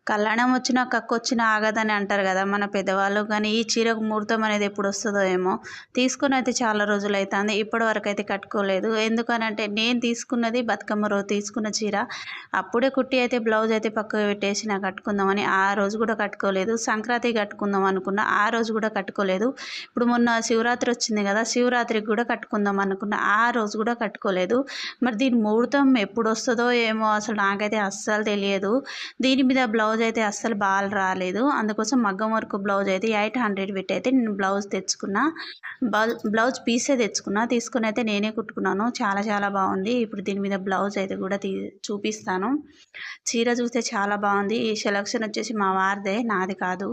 కళ్యాణం వచ్చినా కక్కొచ్చినా ఆగదని అంటారు కదా మన పెద్దవాళ్ళు. కానీ ఈ చీరకు ముహూర్తం అనేది ఎప్పుడు వస్తుందో ఏమో. తీసుకొని అయితే చాలా రోజులు అవుతుంది, ఇప్పటి వరకు అయితే కట్టుకోలేదు. ఎందుకనంటే నేను తీసుకున్నది బతుకమ్మ రోజు తీసుకున్న చీర. అప్పుడే కుట్టి అయితే బ్లౌజ్ అయితే పక్కకు పెట్టేసి నాకు కట్టుకుందామని ఆ రోజు కూడా కట్టుకోలేదు. సంక్రాంతి కట్టుకుందాం అనుకున్నా, ఆ రోజు కూడా కట్టుకోలేదు. ఇప్పుడు మొన్న శివరాత్రి వచ్చింది కదా, శివరాత్రికి కూడా కట్టుకుందాం అనుకున్నా, ఆ రోజు కూడా కట్టుకోలేదు. మరి దీని ముహూర్తం ఎప్పుడు వస్తుందో ఏమో, అసలు నాకైతే అస్సలు తెలియదు. దీని మీద బ్లౌజ్ అయితే అస్సలు బాగా రాలేదు. అందుకోసం మగ్గం వర్క్ బ్లౌజ్ అయితే 800 పెట్టి అయితే నేను బ్లౌజ్ తెచ్చుకున్నా. బ్లౌజ్ పీసే తెచ్చుకున్నా. తీసుకుని అయితే నేనే కుట్టుకున్నాను. చాలా చాలా బాగుంది. ఇప్పుడు దీని మీద బ్లౌజ్ అయితే కూడా చూపిస్తాను. చీర చూస్తే చాలా బాగుంది. ఈ సెలక్షన్ వచ్చేసి మా వారిదే, నాది కాదు.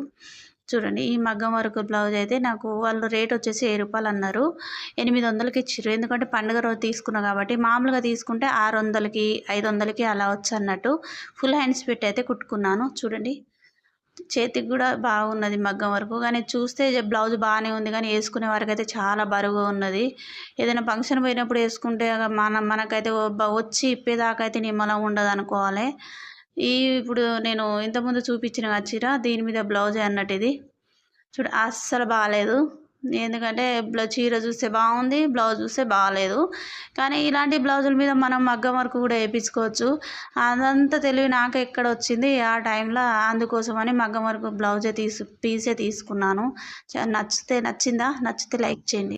చూడండి, ఈ మగ్గం వర్క్ బ్లౌజ్ అయితే నాకు వాళ్ళు రేట్ వచ్చేసి 1000 రూపాయలు అన్నారు. 800కి ఇచ్చారు. ఎందుకంటే పండుగ రోజు తీసుకున్నా కాబట్టి. మామూలుగా తీసుకుంటే 600కి 500కి అలా వచ్చు అన్నట్టు. ఫుల్ హ్యాండ్స్ పెట్టి అయితే కుట్టుకున్నాను. చూడండి, చేతికి కూడా బాగున్నది మగ్గం వరకు. కానీ చూస్తే బ్లౌజ్ బాగానే ఉంది, కానీ వేసుకునే వరకు అయితే చాలా బరువుగా ఉన్నది. ఏదైనా ఫంక్షన్ పోయినప్పుడు వేసుకుంటే మనకైతే వచ్చి ఇప్పేదాకా అయితే నిమ్మలం ఉండదు అనుకోవాలి. ఇప్పుడు నేను ఇంతకుముందు చూపించిన చీర దీని మీద బ్లౌజే అన్నట్టు ఇది. అస్సలు బాగాలేదు. ఎందుకంటే చీర చూస్తే బాగుంది, బ్లౌజ్ చూస్తే బాగాలేదు. కానీ ఇలాంటి బ్లౌజుల మీద మనం మగ్గం వర్క్ కూడా వేయించుకోవచ్చు. అదంతా తెలివి నాకు ఎక్కడ వచ్చింది ఆ టైంలో. అందుకోసమని మగ్గం వర్క్ బ్లౌజే పీసే తీసుకున్నాను. నచ్చితే నచ్చిందా? నచ్చితే లైక్ చేయండి.